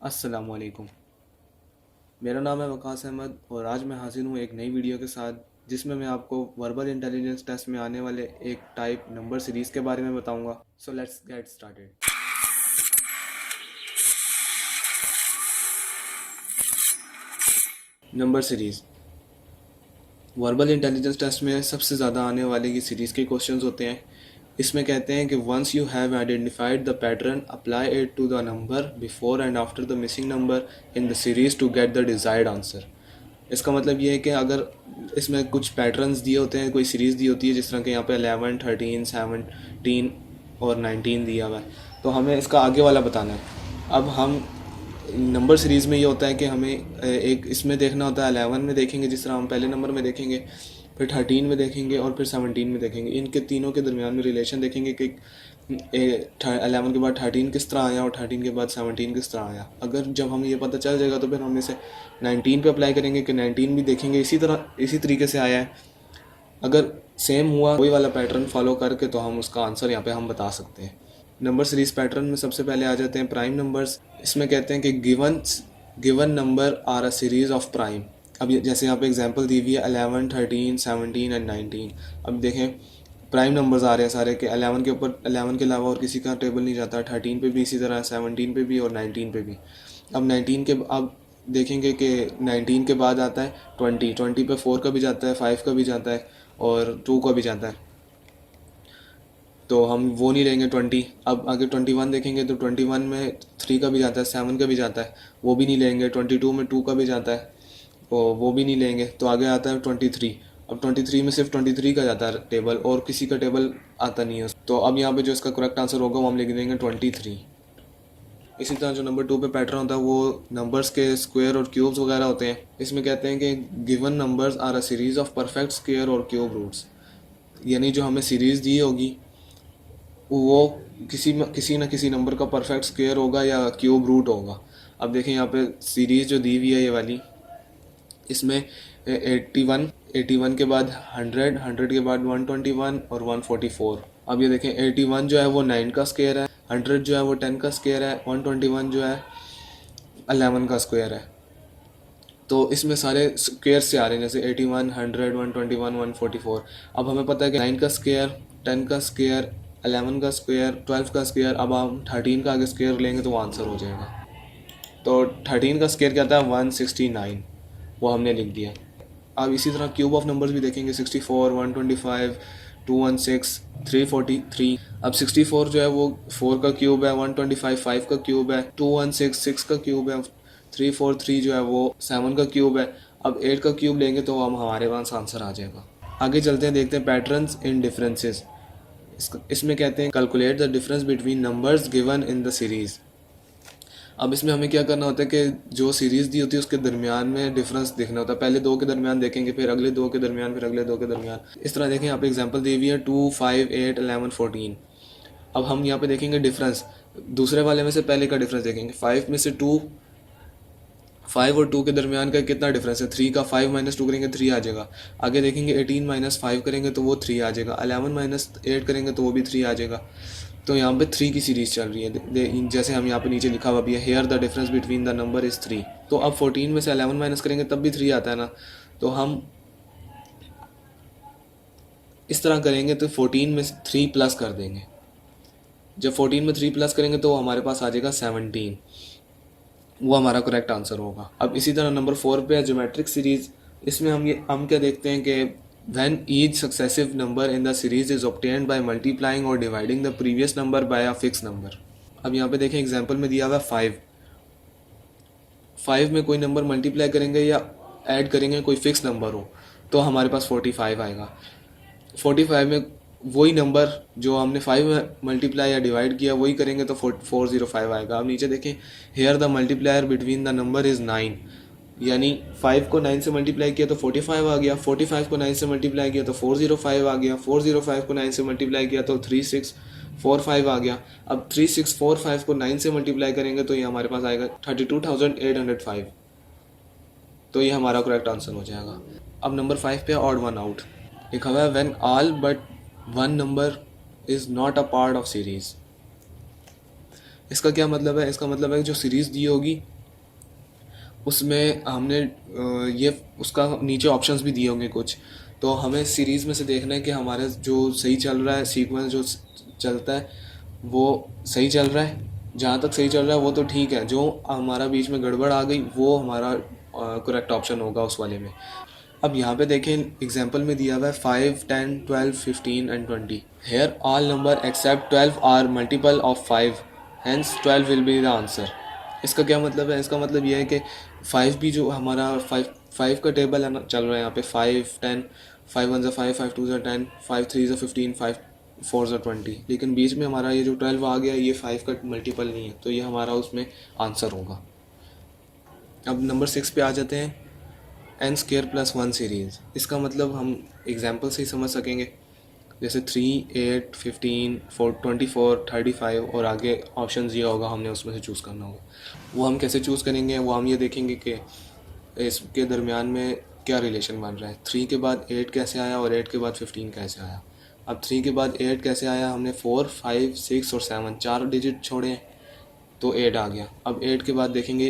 अस्सलामुअलैकुम। मेरा नाम है वकास अहमद और आज मैं हाजिर हूँ एक नई वीडियो के साथ जिसमें मैं आपको वर्बल इंटेलिजेंस टेस्ट में आने वाले एक टाइप नंबर सीरीज़ के बारे में बताऊँगा। So let's get started. Number series verbal intelligence test में सबसे ज़्यादा आने वाले ये सीरीज़ के क्वेश्चंस होते हैं। इसमें कहते हैं कि once you have identified the pattern apply it to the number before and after the missing number in the series to get the desired answer. इसका मतलब ये है कि अगर इसमें कुछ पैटर्न्स दिए होते हैं, कोई सीरीज़ दी होती है, जिस तरह के यहाँ पे 11, 13, 17 और 19 दिया हुआ है, तो हमें इसका आगे वाला बताना है। अब हम नंबर सीरीज़ में ये होता है कि हमें एक इसमें देखना होता है, 11 में देखेंगे जिस तरह हम पहले नंबर में देखेंगे, फिर 13 में देखेंगे और फिर 17 में देखेंगे। इनके तीनों के दरमियान में रिलेशन देखेंगे कि 11 के बाद 13 किस तरह आया और 13 के बाद 17 किस तरह आया। अगर जब हमें ये पता चल जाएगा तो फिर हम इसे 19 पे अप्लाई करेंगे कि 19 भी देखेंगे इसी तरीके से आया है। अगर सेम हुआ वही वाला पैटर्न फॉलो करके तो हम उसका आंसर यहाँ पे हम बता सकते हैं। नंबर सीरीज़ पैटर्न में सबसे पहले आ जाते हैं प्राइम नंबर्स। इसमें कहते हैं कि given number are a series of prime. अब जैसे यहाँ पे एग्जांपल दी हुई है 11, 13, 17 एंड 19। अब देखें प्राइम नंबर्स आ रहे हैं सारे के 11 के ऊपर, 11 के अलावा और किसी का टेबल नहीं जाता। 13 पे भी इसी तरह, 17 पे भी और 19 पे भी। अब देखेंगे कि 19 के बाद आता है 20 पे 4 का भी जाता है, 5 का भी जाता है और 2 का भी जाता है, तो हम वो नहीं लेंगे 20। अब आगे 21 देखेंगे तो 21 में 3 का भी जाता है, 7 का भी जाता है, वो भी नहीं लेंगे। 22 में 2 का भी जाता है, वो भी नहीं लेंगे। तो आगे आता है 23। अब 23 में सिर्फ 23 का जाता है टेबल और किसी का टेबल आता नहीं है, तो अब यहाँ पे जो इसका करेक्ट आंसर होगा वो हम लिख देंगे 23। इसी तरह जो नंबर 2 पे पैटर्न होता है वो नंबर्स के स्क्वायर और क्यूब्स वगैरह होते हैं। इसमें कहते हैं कि given numbers are a series of perfect square और क्यूब रूट्स। यानी जो हमें सीरीज़ दी होगी वो किसी न किसी नंबर का परफेक्ट स्क्वायर होगा या क्यूब रूट होगा। अब देखें यहाँ पे सीरीज़ जो दी हुई है ये वाली, इसमें 81 के बाद 100 के बाद 121 और 144। अब ये देखें 81 जो है वो 9 का स्क्वायर है, 100 जो है वो 10 का स्क्वायर है, 121 जो है 11 का स्क्वायर है। तो इसमें सारे स्क्वायर से आ रहे हैं, जैसे 81, 100, 121, 144। अब हमें पता है कि 9 का स्क्वायर, 10 का स्क्वायर, 11 का स्क्वायर, 12 का स्क्वायर। अब हम 13 का आगे स्क्वायर लेंगे तो वो आंसर हो जाएगा। तो 13 का स्क्वायर क्या था, 169, वो हमने लिख दिया। अब इसी तरह क्यूब ऑफ नंबर्स भी देखेंगे, 64, 125, 216, 343। अब 64 जो है वो 4 का क्यूब है, 125 5 का क्यूब है, 216 6 का क्यूब है, 343 जो है वो 7 का क्यूब है। अब 8 का क्यूब लेंगे तो हम हमारे पास आंसर आ जाएगा। आगे चलते हैं, देखते हैं पैटर्न्स इन डिफरेंसेस। इसमें कहते हैं calculate the difference between numbers given in the series. अब इसमें हमें क्या करना होता है कि जो सीरीज़ दी होती है उसके दरमियान में डिफरेंस देखना होता है। पहले दो के दरमियान देखेंगे, फिर अगले दो के दरमियान, फिर अगले दो के दरमियान। इस तरह देखें, यहाँ पे एग्जांपल दी हुई है 2, 5, 8, 11, 14। अब हम यहाँ पे देखेंगे डिफरेंस, दूसरे वाले में से पहले का डिफरेंस देखेंगे। 5 में से 5 और 2 के दरमियान का कितना डिफरेंस है, 3 का। 5 माइनस 2 करेंगे 3 आ जाएगा। आगे देखेंगे 18 माइनस 5 करेंगे तो वो 3 आ जाएगा। 11 माइनस 8 करेंगे तो वो भी 3 आ जाएगा। तो यहाँ पे 3 की सीरीज़ चल रही है, जैसे हम यहाँ पे नीचे लिखा हुआ भी है, here the difference between the number is 3। तो अब 14 में से 11 माइनस करेंगे तब भी 3 आता है ना, तो हम इस तरह करेंगे तो 14 में 3 प्लस कर देंगे। जब 14 में 3 प्लस करेंगे तो हमारे पास आ जाएगा 17, वो हमारा करेक्ट आंसर होगा। अब इसी तरह नंबर 4 पे है ज्योमेट्रिक सीरीज़। इसमें हम क्या देखते हैं कि when each successive number in the series is obtained by multiplying or dividing the previous number by a fixed number। अब यहाँ पे देखें एग्जांपल में दिया हुआ है 5 में कोई नंबर मल्टीप्लाई करेंगे या ऐड करेंगे, कोई फिक्स नंबर हो, तो हमारे पास 45 आएगा। 45 में वही नंबर जो हमने 5 में मल्टीप्लाई या डिवाइड किया वही करेंगे तो 405 आएगा। अब नीचे देखें, here the multiplier between the number is 9। यानी 5 को 9 से मल्टीप्लाई किया तो 45 आ गया, 45 को 9 से मल्टीप्लाई किया तो 405 आ गया, 405 को 9 से मल्टीप्लाई किया तो 3645 आ गया। अब 3645 को 9 से मल्टीप्लाई करेंगे तो ये हमारे पास आएगा 32,805। तो ये हमारा करेक्ट आंसर हो जाएगा। अब नंबर 5 पे ऑड वन आउट लिखा हुआ है, when all but one number is not a part of series. इसका क्या मतलब है, इसका मतलब है कि जो सीरीज़ दी होगी उसमें हमने ये उसका नीचे ऑप्शंस भी दिए होंगे कुछ, तो हमें सीरीज़ में से देखना है कि हमारा जो सही चल रहा है, सीक्वेंस जो चलता है वो सही चल रहा है। जहाँ तक सही चल रहा है वो तो ठीक है, जो हमारा बीच में गड़बड़ आ गई वो हमारा करेक्ट ऑप्शन होगा उस वाले में। अब यहाँ पे देखें, एग्जाम्पल में दिया हुआ है 5, 10, 12, 15 and 20। Here all number except 12 are multiple of 5, hence 12 will be the answer. इसका क्या मतलब है? इसका मतलब ये है कि 5 भी जो हमारा 5 का टेबल है ना, चल रहा है यहाँ पे 5, 10, 5 1 5, 5 2 10, 5 3 15, 5 4 20, लेकिन बीच में हमारा ये जो 12 आ गया ये 5 का मल्टीपल नहीं है, तो ये हमारा उसमें आंसर होगा। अब नंबर 6 पे आ जाते हैं, एन स्केयर प्लस 1 सीरीज़। इसका मतलब हम एग्जाम्पल से ही समझ सकेंगे, जैसे 3, 8, 15, 24, 35 और आगे ऑप्शन दिया होगा, हमने उसमें से चूज़ करना होगा। वो हम कैसे चूज़ करेंगे? वो हम ये देखेंगे कि इसके दरमियान में क्या रिलेशन बन रहा है। 3 के बाद 8 कैसे आया और 8 के बाद 15 कैसे आया। अब 3 के बाद 8 कैसे आया? हमने 4, 5, 6 और 7 4 डिजिट छोड़े हैं तो 8 आ गया। अब 8 के बाद देखेंगे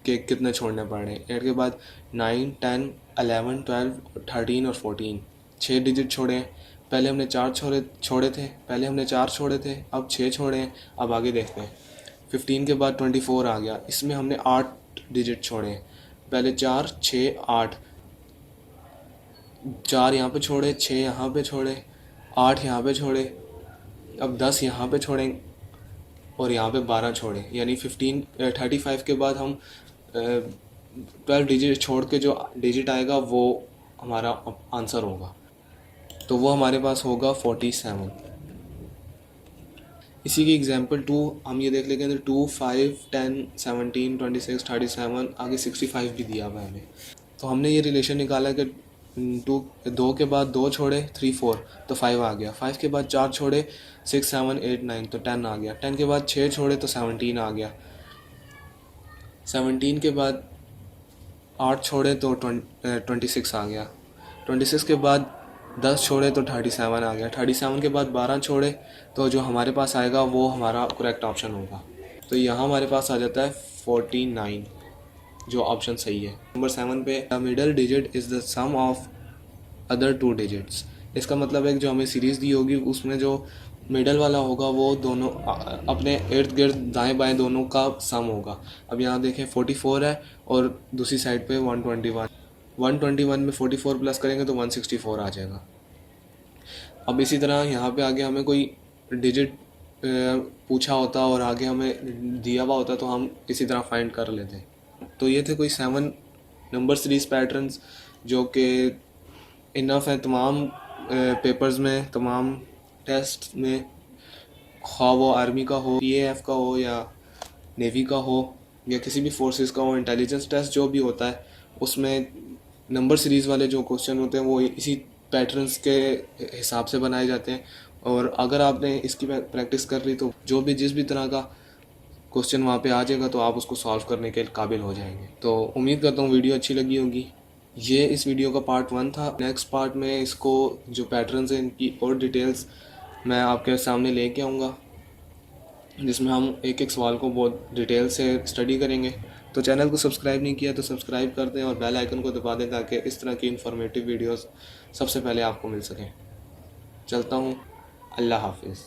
कि कितने छोड़ने पड़ रहे हैं। 8 के बाद 9, 10, 11, 12, 13 और 14 6 डिजिट छोड़े हैं। पहले हमने 4 छोड़े थे, अब 6 छोड़े हैं। अब आगे देखते हैं, 15 के बाद 24 आ गया, इसमें हमने 8 डिजिट छोड़े हैं। पहले 4, 6, 8, 4 यहाँ पे छोड़े, 6 यहाँ पे छोड़े, 8 यहाँ पे छोड़े, अब 10 यहाँ पे छोड़ें और यहाँ पे 12 छोड़े, यानी 35 के बाद हम 12 डिजिट छोड़ के जो डिजिट आएगा वो हमारा आंसर होगा, तो वो हमारे पास होगा 47। इसी की एग्जांपल 2 हम ये देख लेंगे, 2, 5, 10, 17, 26, 37, आगे 65 भी दिया हुआ है हमें। तो हमने ये रिलेशन निकाला कि 2 के बाद 2 छोड़े, 3, 4 तो 5 आ गया। 5 के बाद 4 छोड़े, 6, 7, 8, 9 तो 10 आ गया। 10 के बाद 6 छोड़े तो 17 आ गया। 17 के बाद 8 छोड़े तो 26 आ गया। 26 के बाद 10 छोड़े तो 37 आ गया। 37 के बाद 12 छोड़े तो जो हमारे पास आएगा वो हमारा करेक्ट ऑप्शन होगा। तो यहाँ हमारे पास आ जाता है 49, जो ऑप्शन सही है। नंबर 7 पे, the middle digit is the sum of other 2 digits. इसका मतलब है कि जो हमें सीरीज़ दी होगी उसमें जो मिडल वाला होगा वो दोनों अपने इर्द गिर्द दाएं बाएं दोनों का सम होगा। अब यहाँ देखें 44 है और दूसरी साइड पे 121। 121 में 44 प्लस करेंगे तो 164 आ जाएगा। अब इसी तरह यहाँ पे आगे हमें कोई डिजिट पूछा होता और आगे हमें दिया हुआ होता तो हम इसी तरह फाइंड कर लेते। तो ये थे कोई 7 नंबर सीरीज़ पैटर्न्स जो कि इनफ है तमाम पेपर्स में, तमाम टेस्ट में, ख्वाह वो आर्मी का हो, PAF का हो या नेवी का हो या किसी भी फोर्सेस का हो, इंटेलिजेंस टेस्ट जो भी होता है उसमें नंबर सीरीज़ वाले जो क्वेश्चन होते हैं वो इसी पैटर्न्स के हिसाब से बनाए जाते हैं। और अगर आपने इसकी प्रैक्टिस कर ली तो जो भी जिस भी तरह का क्वेश्चन वहाँ पे आ जाएगा तो आप उसको सॉल्व करने के काबिल हो जाएंगे। तो उम्मीद करता हूँ वीडियो अच्छी लगी होगी। ये इस वीडियो का पार्ट 1 था। नेक्स्ट पार्ट में इसको जो पैटर्न्स हैं इनकी और डिटेल्स मैं आपके सामने लेके आऊँगा, जिसमें हम एक एक सवाल को बहुत डिटेल से स्टडी करेंगे। तो चैनल को सब्सक्राइब नहीं किया तो सब्सक्राइब कर दें और बेल आइकन को दबा दें ताकि इस तरह की इन्फॉर्मेटिव वीडियोस सबसे पहले आपको मिल सकें। चलता हूँ, अल्लाह हाफिज़।